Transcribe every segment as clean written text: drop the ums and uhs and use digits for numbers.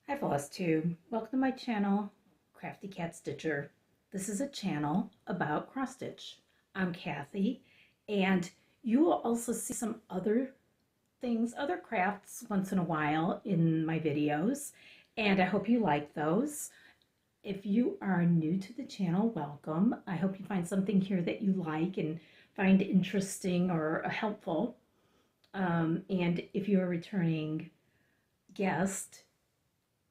Hi Flosstube, welcome to my channel, Crafty Cat Stitcher. This is a channel about cross stitch. I'm Kathy, and you will also see some other things, other crafts once in a while in my videos, and I hope you like those. If you are new to the channel, welcome. I hope you find something here that you like and find interesting or helpful. And if you're a returning guest,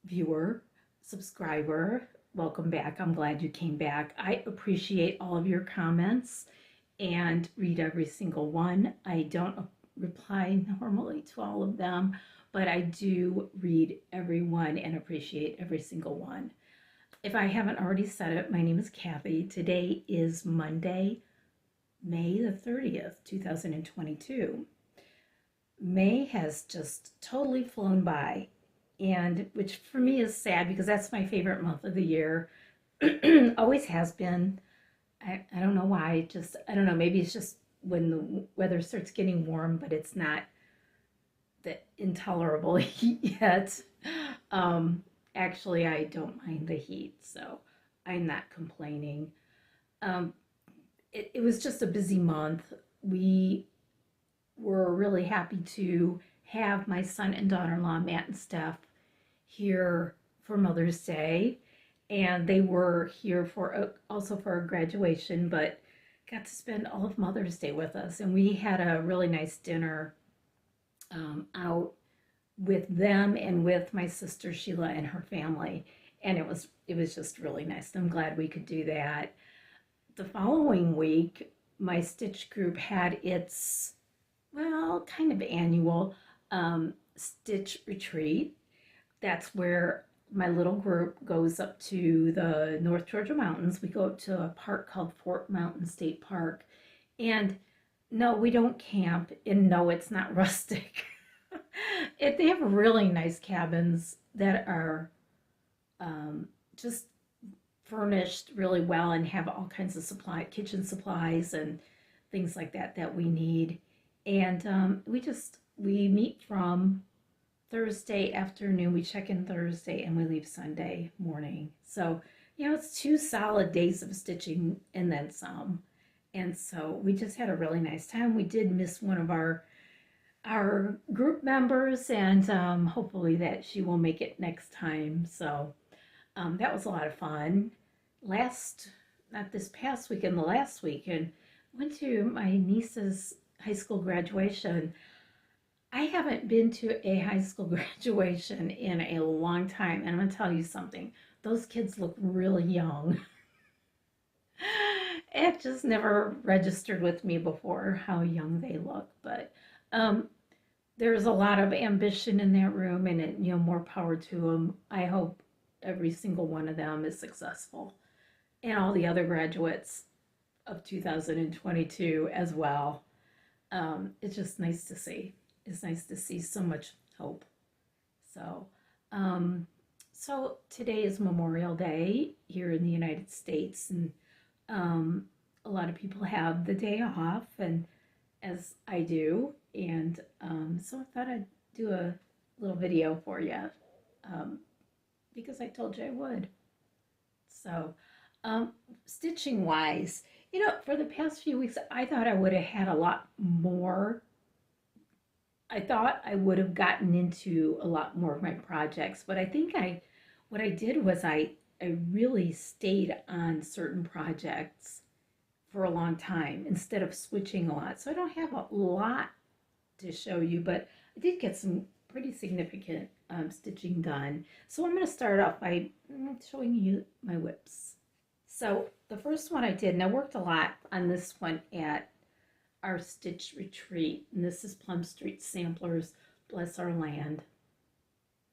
viewer, subscriber, welcome back. I'm glad you came back. I appreciate all of your comments and read every single one. I don't reply normally to all of them, but I do read every one and appreciate every single one. If I haven't already said it, my name is Kathy. Today is Monday, May the 30th, 2022. May has just totally flown by, and which for me is sad because that's my favorite month of the year. Always has been. I don't know why. I don't know. Maybe it's just when the weather starts getting warm, but it's not the intolerable heat yet. Actually, I don't mind the heat, so I'm not complaining. Um, it was just a busy month. We were really happy to have my son and daughter-in-law, Matt and Steph, here for Mother's Day. And they were here for also for a graduation, but got to spend all of Mother's Day with us. And we had a really nice dinner out with them and with my sister Sheila and her family. And it was just really nice. I'm glad we could do that. The following week, my stitch group had its, well, kind of annual stitch retreat. That's where my little group goes up to the North Georgia mountains. We go up to a park called Fort Mountain State Park. And no, we don't camp, and no, it's not rustic. They have really nice cabins that are just furnished really well and have all kinds of kitchen supplies and things like that that we need. And we meet from Thursday afternoon. We check in Thursday and we leave Sunday morning. So, it's 2 solid days of stitching and then some. And so we just had a really nice time. We did miss one of our group members, and hopefully that she will make it next time. So that was a lot of fun. Not this past weekend, the last weekend, went to my niece's high school graduation. I haven't been to a high school graduation in a long time, and I'm going to tell you something. Those kids look really young. It just never registered with me before how young they look, but there's a lot of ambition in that room, and more power to them. I hope every single one of them is successful, and all the other graduates of 2022 as well. It's just nice to see. It's nice to see so much hope. So, so today is Memorial Day here in the United States, and a lot of people have the day off, and as I do, and so I thought I'd do a little video for you because I told you I would. So, stitching wise, for the past few weeks, I thought I would have had a lot more. I thought I would have gotten into a lot more of my projects, but I think what I did was I really stayed on certain projects for a long time instead of switching a lot. So I don't have a lot to show you, but I did get some pretty significant stitching done. So I'm going to start off by showing you my whips. So the first one I did, and I worked a lot on this one at our stitch retreat, and this is Plum Street Samplers, Bless Our Land,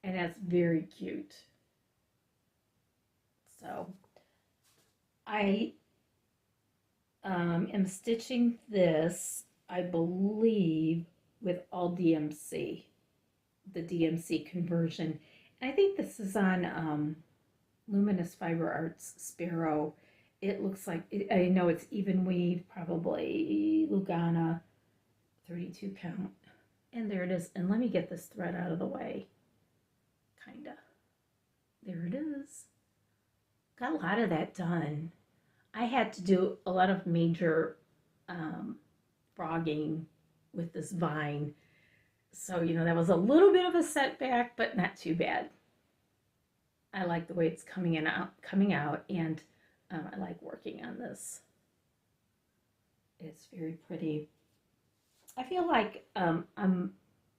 and that's very cute. So I am stitching this, I believe, with all DMC, the DMC conversion. And I think this is on Luminous Fiber Arts Sparrow. It looks like, I know it's even weave, probably Lugana, 32 count. And there it is. And let me get this thread out of the way, kinda. There it is. Got a lot of that done. I had to do a lot of major frogging with this vine. So, that was a little bit of a setback, but not too bad. I like the way it's coming out, and I like working on this. It's very pretty. I feel like I'm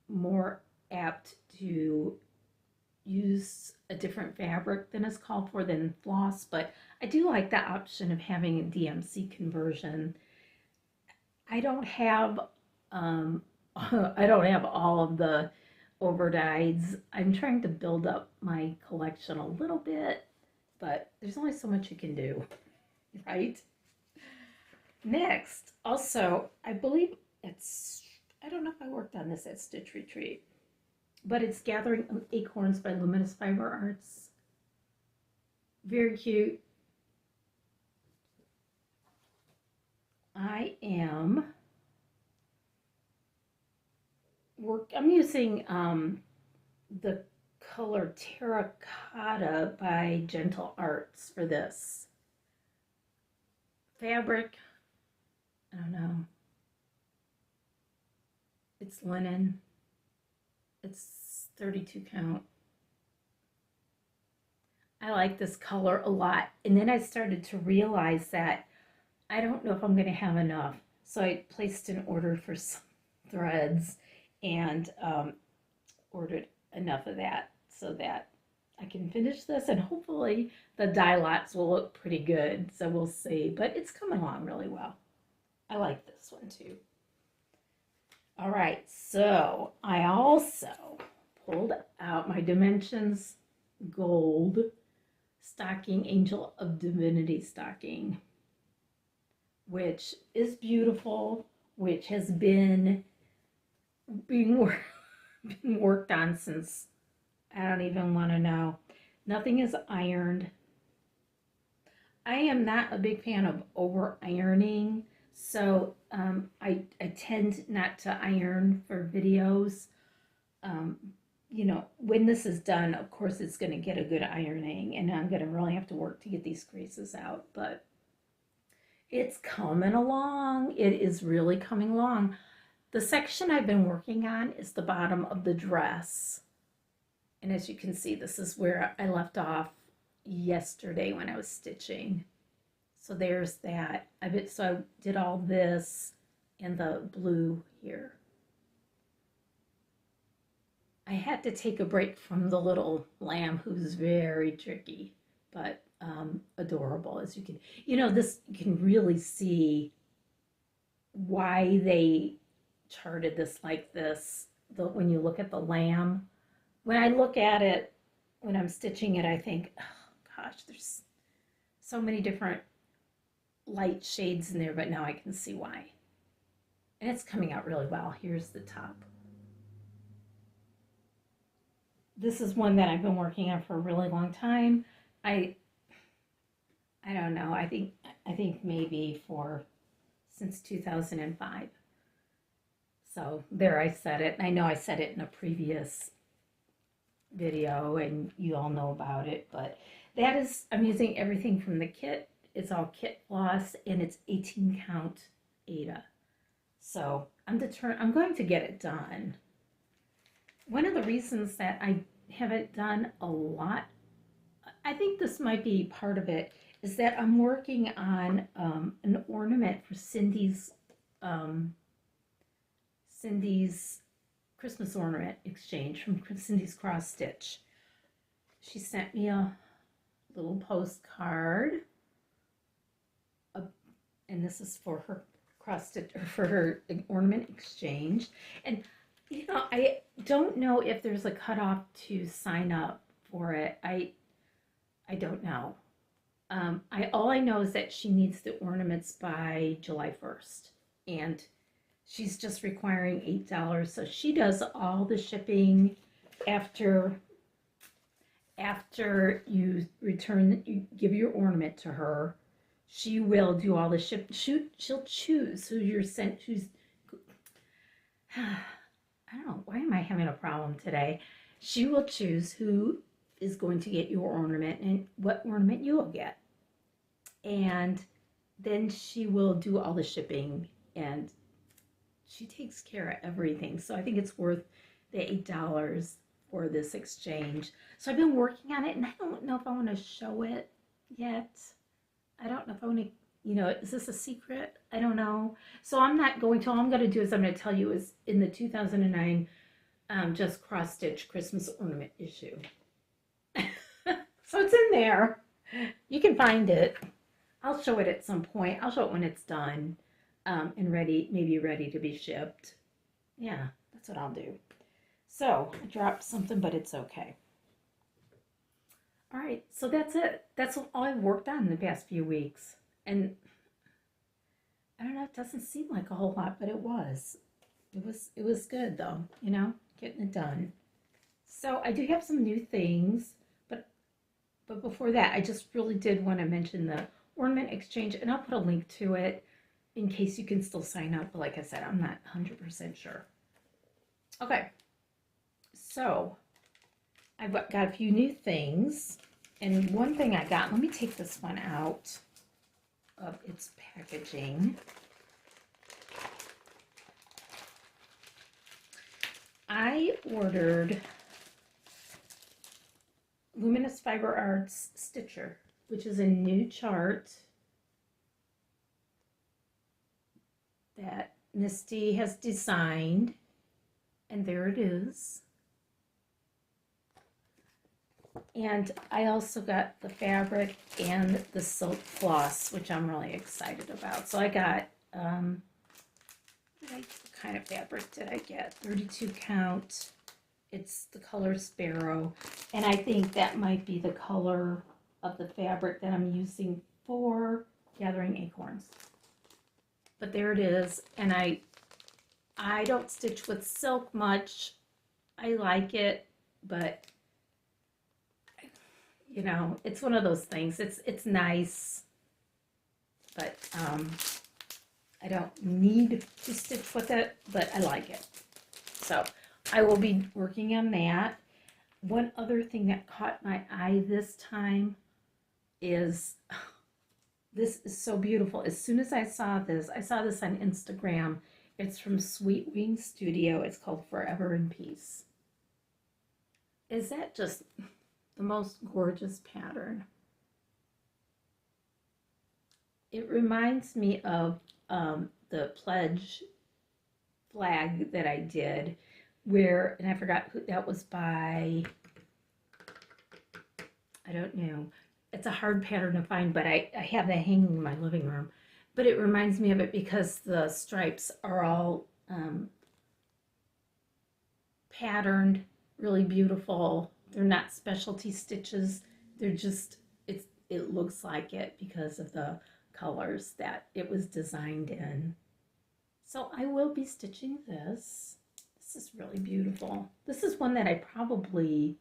more apt to use a different fabric than is called for than floss, but I do like the option of having a DMC conversion. I don't have I don't have all of the overdyes. I'm trying to build up my collection a little bit, but there's only so much you can do, right? Next, also, I believe I don't know if I worked on this at Stitch Retreat, but it's Gathering Acorns by Luminous Fiber Arts. Very cute. I'm using the color Terracotta by Gentle Arts for this. Fabric, I don't know. It's linen. It's 32 count. I like this color a lot. And then I started to realize that I don't know if I'm going to have enough. So I placed an order for some threads and ordered enough of that so that I can finish this, and hopefully the dye lots will look pretty good. So we'll see, but it's coming along really well. I like this one too. All right, so I also pulled out my Dimensions Gold stocking, Angel of Divinity stocking, which is beautiful, which has been being worked on since I don't even want to know. Nothing is ironed. I am not a big fan of over ironing, so I tend not to iron for videos. When this is done, of course it's going to get a good ironing, and I'm going to really have to work to get these creases out, but it's coming along. It is really coming along. The section I've been working on is the bottom of the dress. And as you can see, this is where I left off yesterday when I was stitching. So there's that. I did all this and the blue here. I had to take a break from the little lamb, who's very tricky, but adorable. As you can, this, you can really see why they charted this like this. When you look at the lamb, when I look at it, when I'm stitching it, I think, oh gosh, there's so many different light shades in there, but now I can see why. And it's coming out really well. Here's the top. This is one that I've been working on for a really long time. I don't know. I think maybe since 2005. So there, I said it. I know I said it in a previous video and you all know about it, but that is, I'm using everything from the kit. It's all kit floss, and it's 18 count Ada. So I'm going to get it done. One of the reasons that I haven't done a lot, I think this might be part of it, is that I'm working on an ornament for Cindy's Christmas ornament exchange from Cindy's Cross Stitch. She sent me a little postcard, and this is for her cross stitch, or for her ornament exchange. And I don't know if there's a cutoff to sign up for it. I don't know. All I know is that she needs the ornaments by July 1st, and she's just requiring $8. So she does all the shipping after you give your ornament to her. She will do all the she'll choose who you're sent. I don't know, why am I having a problem today? She will choose who is going to get your ornament and what ornament you will get. And then she will do all the shipping, and she takes care of everything. So I think it's worth the $8 for this exchange. So I've been working on it, and I don't know if I want to show it yet. I don't know if I want to, is this a secret? I don't know. So I'm not going to. All I'm going to do is I'm going to tell you is in the 2009 Just Cross Stitch Christmas Ornament issue. So it's in there. You can find it. I'll show it at some point. I'll show it when it's done and maybe ready to be shipped. Yeah, that's what I'll do. So I dropped something, but it's okay. All right, so that's it. That's all I've worked on in the past few weeks. And I don't know, it doesn't seem like a whole lot, but it was. It was good though, getting it done. So I do have some new things, but before that, I just really did want to mention the Ornament Exchange, and I'll put a link to it in case you can still sign up. But like I said, I'm not 100% sure. Okay, so I've got a few new things, and one thing I got, let me take this one out of its packaging. I ordered Luminous Fiber Arts Stitcher, which is a new chart that Misty has designed, and there it is. And I also got the fabric and the silk floss, which I'm really excited about. So I got, what kind of fabric did I get? 32 count. It's the color Sparrow. And I think that might be the color of the fabric that I'm using for gathering acorns. But there it is. And I don't stitch with silk much. I like it, but it's one of those things. It's nice, but I don't need to stitch with it, but I like it. So I will be working on that. One other thing that caught my eye this time is, this is so beautiful. As soon as I saw this on Instagram. It's from Sweetween Studio. It's called Forever in Peace. Is that just the most gorgeous pattern? It reminds me of the pledge flag that I did, and I forgot who that was by. I don't know. It's a hard pattern to find, but I have that hanging in my living room. But it reminds me of it because the stripes are all patterned, really beautiful. They're not specialty stitches. They're just, it looks like it because of the colors that it was designed in. So I will be stitching this. This is really beautiful. This is one that I probably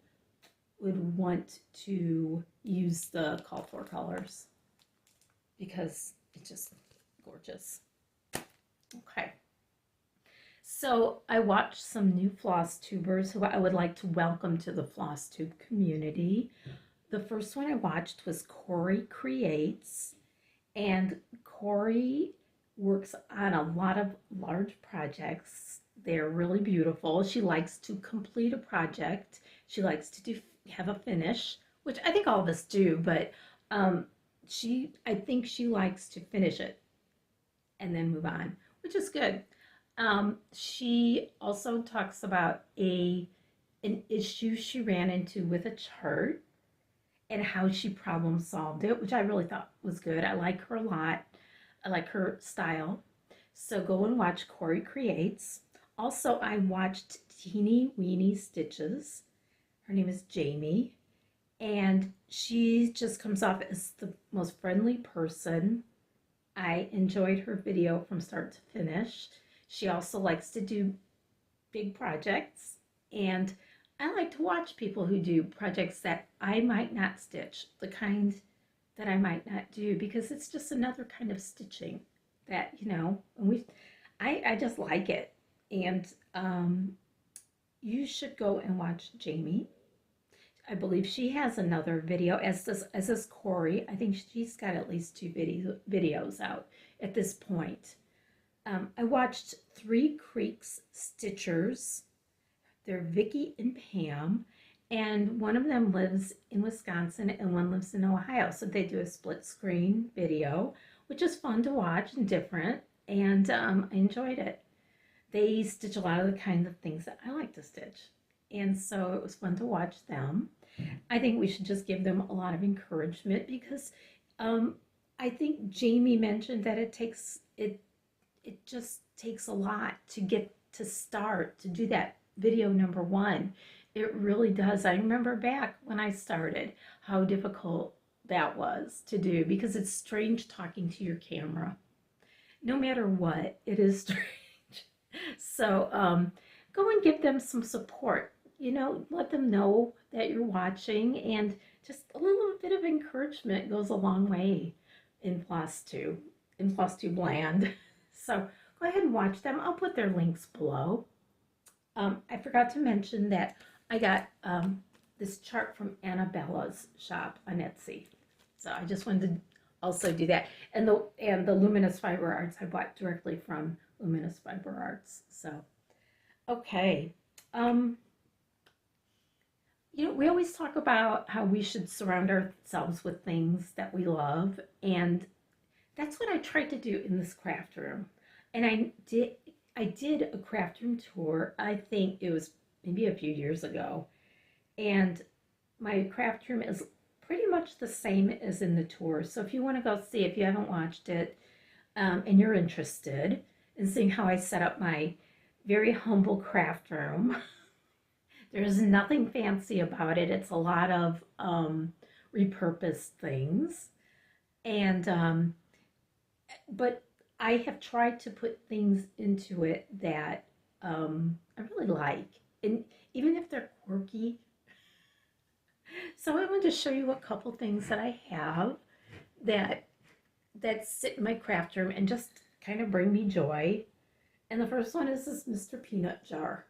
would want to use the call for colors because it's just gorgeous. Okay. So I watched some new Flosstubers who I would like to welcome to the Flosstube community. The first one I watched was Corey Creates, and Corey works on a lot of large projects. They're really beautiful. She likes to complete a project. She likes to have a finish, which I think all of us do, but I think she likes to finish it and then move on, which is good. She also talks about an issue she ran into with a chart and how she problem solved it, which I really thought was good. I like her a lot. I like her style. So go and watch Corey Creates. Also, I watched Teeny Weeny Stitches. Her name is Jamie, and she just comes off as the most friendly person. I enjoyed her video from start to finish. She also likes to do big projects, and I like to watch people who do projects that I might not stitch, the kind that I might not do, because it's just another kind of stitching that, I just like it. And you should go and watch Jamie. I believe she has another video, as does Corey. I think she's got at least two videos out at this point. I watched Three Creeks Stitchers. They're Vicky and Pam, and one of them lives in Wisconsin and one lives in Ohio. So they do a split screen video, which is fun to watch and different, and I enjoyed it. They stitch a lot of the kinds of things that I like to stitch, and so it was fun to watch them. I think we should just give them a lot of encouragement because I think Jamie mentioned that it just takes a lot to get to start to do that video number one. It really does. I remember back when I started how difficult that was to do because it's strange talking to your camera. No matter what, it is strange. So go and give them some support. Let them know that you're watching, and just a little bit of encouragement goes a long way in Flosstube land. So go ahead and watch them. I'll put their links below. I forgot to mention that I got this chart from Annabella's shop on Etsy. So I just wanted to also do that. And the Luminous Fiber Arts I bought directly from Luminous Fiber Arts. So, okay. We always talk about how we should surround ourselves with things that we love, and that's what I tried to do in this craft room. And I did a craft room tour. I think it was maybe a few years ago, and my craft room is pretty much the same as in the tour. So if you want to go see, if you haven't watched it, and you're interested in seeing how I set up my very humble craft room, there's nothing fancy about it. It's a lot of repurposed things, and but I have tried to put things into it that I really like, and even if they're quirky. So I want to show you a couple things that I have that sit in my craft room and just kind of bring me joy. And the first one is this Mr. Peanut jar.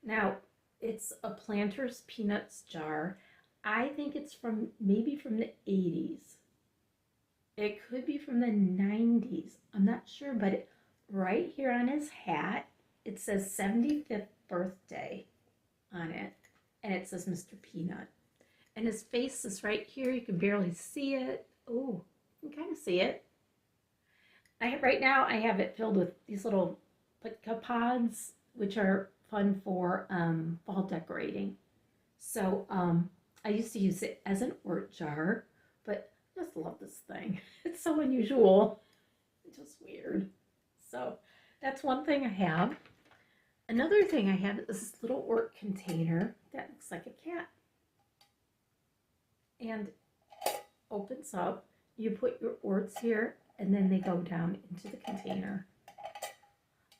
Now, it's a Planters Peanuts jar. I think it's maybe from the 80s. It could be from the 90s. I'm not sure, but right here on his hat, it says 75th birthday on it. And it says Mr. Peanut. And his face is right here. You can barely see it. Oh, you can kind of see it. Right now, I have it filled with these little Pitka pods, which are fun for fall decorating. So I used to use it as an wort jar, but I just love this thing. It's so unusual. It's just weird. So that's one thing I have. Another thing I have is this little wort container that looks like a cat. And opens up. You put your worts here, and then they go down into the container.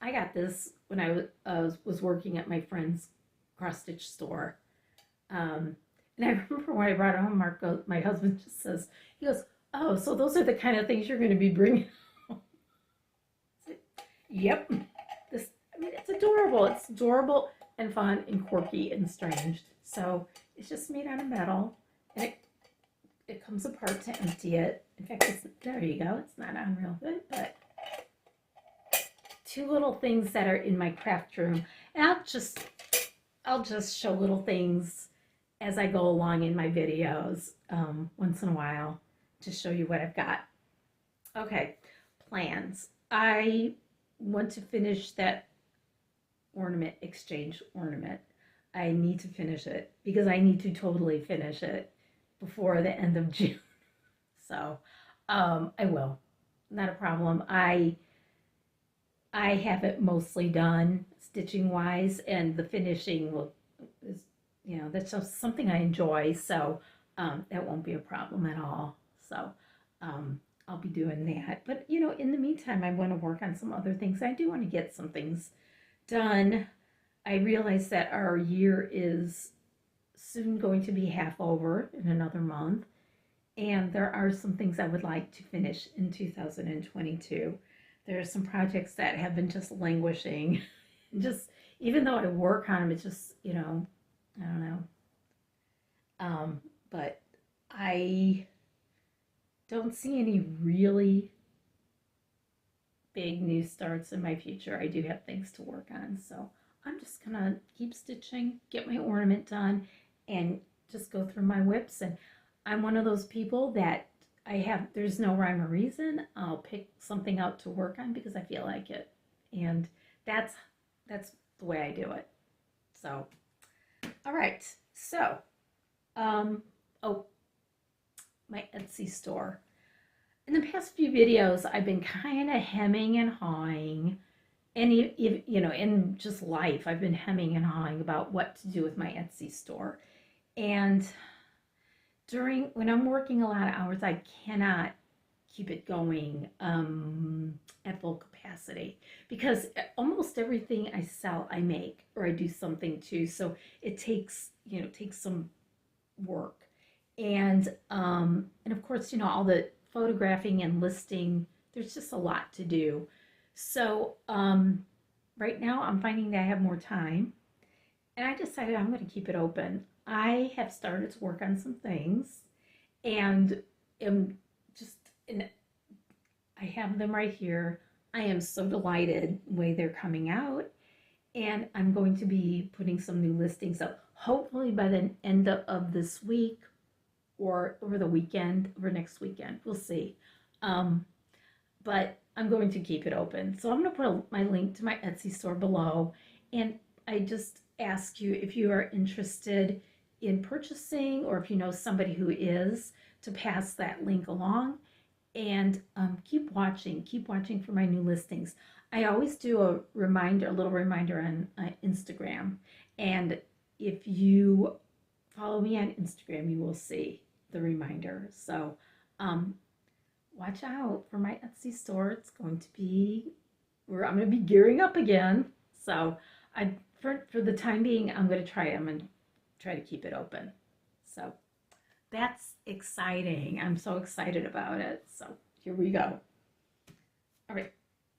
I got this when I was working at my friend's cross-stitch store. And I remember when I brought it home, my husband just says, he goes, "Oh, so those are the kind of things you're going to be bringing home." Yep. It's adorable. It's adorable and fun and quirky and strange. So it's just made out of metal, and it comes apart to empty it. In fact, there you go. It's not on real good, but two little things that are in my craft room. And I'll just show little things as I go along in my videos once in a while to show you what I've got. Okay, plans. I want to finish that ornament exchange ornament. I need to finish it because I need to totally finish it before the end of June. So I will. Not a problem. I have it mostly done stitching wise, and the finishing is, that's just something I enjoy. So that won't be a problem at all. So I'll be doing that. But in the meantime, I want to work on some other things. I do want to get some things done. I realize that our year is soon going to be half over in another month, and there are some things I would like to finish in 2022. There are some projects that have been just languishing. Just even though I work on them, it's just I don't know. I don't see any really big new starts in my future. I do have things to work on, so I'm just gonna keep stitching, get my ornament done, and just go through my whips. And I'm one of those people that there's no rhyme or reason. I'll pick something out to work on because I feel like it. And that's the way I do it. So, all right. So, oh, my Etsy store. In the past few videos, I've been kind of hemming and hawing, and in just life, I've been hemming and hawing about what to do with my Etsy store. And when I'm working a lot of hours, I cannot keep it going at full capacity because almost everything I sell, I make or I do something to. So it takes some work, and of course, all the photographing and listing. There's just a lot to do. So right now, I'm finding that I have more time, and I decided I'm going to keep it open. I have started to work on some things, and I have them right here. I am so delighted the way they're coming out, and I'm going to be putting some new listings up, hopefully by the end of this week or over the weekend, or next weekend. We'll see. But I'm going to keep it open. So I'm going to put my link to my Etsy store below, and I just ask you if you are interested in purchasing, or if you know somebody who is, to pass that link along. And keep watching for my new listings. I always do a little reminder on Instagram, and if you follow me on Instagram, you will see the reminder. So watch out for my Etsy store. It's going to be where I'm going to be gearing up again. So for the time being, I'm going to try to keep it open. So that's exciting. I'm so excited about it. So here we go. All right,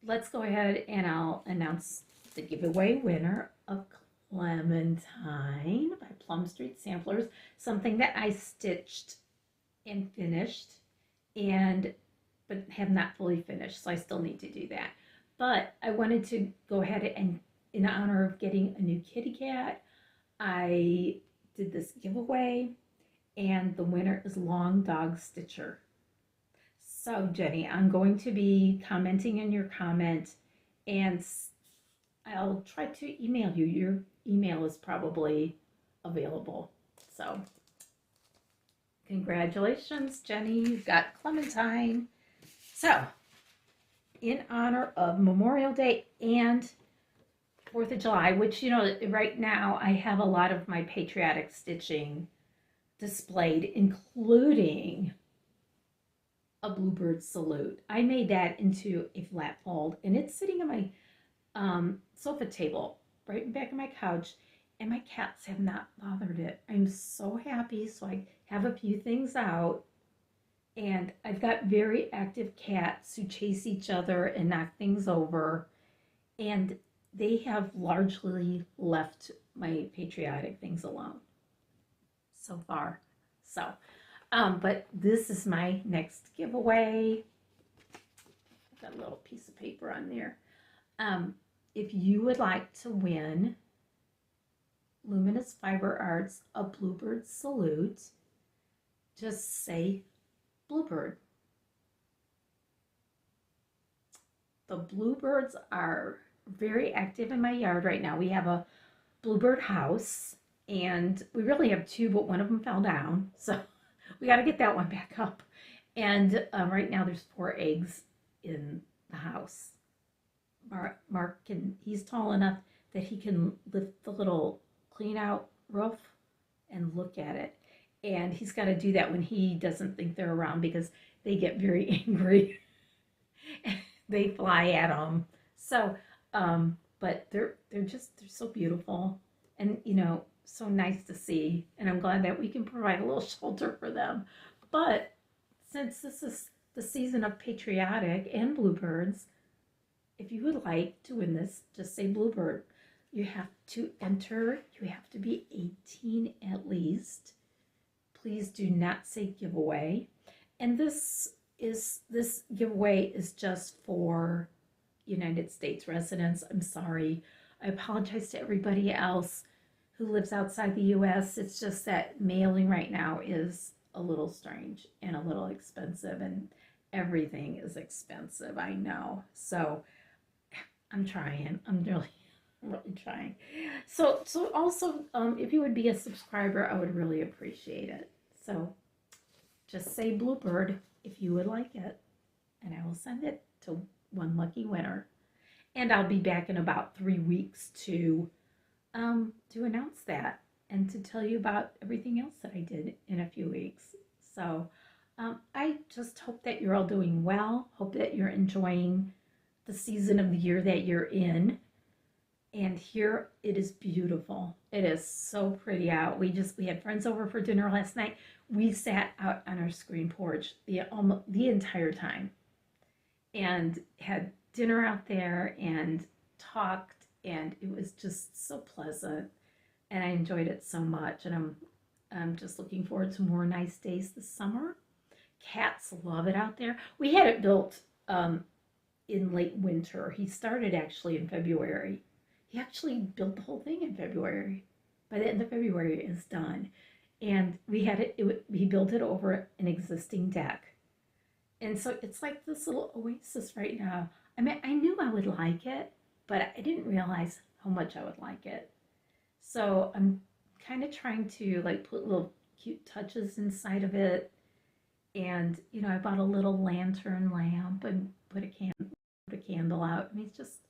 let's go ahead and I'll announce the giveaway winner of Clementine by Plum Street Samplers, something that I stitched and finished, but have not fully finished, so I still need to do that. But I wanted to go ahead and, in honor of getting a new kitty cat, I did this giveaway, and the winner is Long Dog Stitcher. So Jenny, I'm going to be commenting in your comment, and I'll try to email you. Your email is probably available. So congratulations, Jenny, you've got Clementine. So in honor of Memorial Day and 4th of July, which, right now I have a lot of my patriotic stitching displayed, including a bluebird salute. I made that into a flat fold, and it's sitting on my sofa table right in back of my couch, and my cats have not bothered it. I'm so happy. So I have a few things out, and I've got very active cats who chase each other and knock things over, and they have largely left my patriotic things alone so far. So but this is my next giveaway. I've got a little piece of paper on there. If you would like to win Luminous Fiber Arts a Bluebird Salute, just say Bluebird. The bluebirds are very active in my yard right now. We have a bluebird house, and we really have two, but one of them fell down, so we got to get that one back up. And right now there's 4 eggs in the house. Mark he's tall enough that he can lift the little clean out roof and look at it. And he's got to do that when he doesn't think they're around, because they get very angry. They fly at him. So, but they're so beautiful, and so nice to see. And I'm glad that we can provide a little shelter for them. But since this is the season of patriotic and bluebirds, if you would like to win this, just say Bluebird. You have to enter. You have to be 18 at least. please do not say giveaway. And this giveaway is just for United States residents. I'm sorry. I apologize to everybody else who lives outside the US. It's just that mailing right now is a little strange and a little expensive, and everything is expensive, I know. So I'm trying. I'm really trying. So also, if you would be a subscriber, I would really appreciate it. So just say Bluebird if you would like it, and I will send it to one lucky winner. And I'll be back in about 3 weeks to announce that and to tell you about everything else that I did in a few weeks. So I just hope that you're all doing well. Hope that you're enjoying the season of the year that you're in. And here it is beautiful. It is so pretty out. We had friends over for dinner last night. We sat out on our screen porch the entire time and had dinner out there and talked, and it was just so pleasant, and I enjoyed it so much. And I'm just looking forward to more nice days this summer. Cats love it out there. We had it built in late winter. He started actually in February. He actually built the whole thing in February. By the end of February, it's done. And we had he built it over an existing deck. And so it's like this little oasis right now. I mean, I knew I would like it, but I didn't realize how much I would like it. So I'm kind of trying to like put little cute touches inside of it. And, you know, I bought a little lantern lamp and put a candle out. I mean, it's just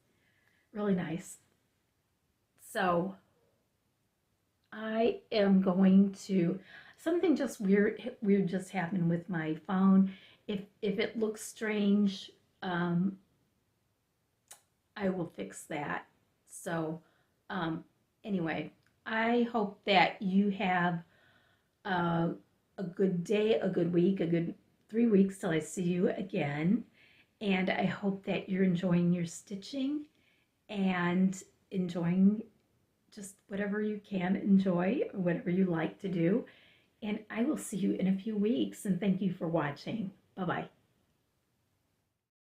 really nice. So I am going to, something just weird just happened with my phone. If it looks strange, I will fix that. So anyway, I hope that you have a good day, a good week, a good 3 weeks till I see you again. And I hope that you're enjoying your stitching and enjoying just whatever you can enjoy, or whatever you like to do. And I will see you in a few weeks. And thank you for watching. Bye-bye.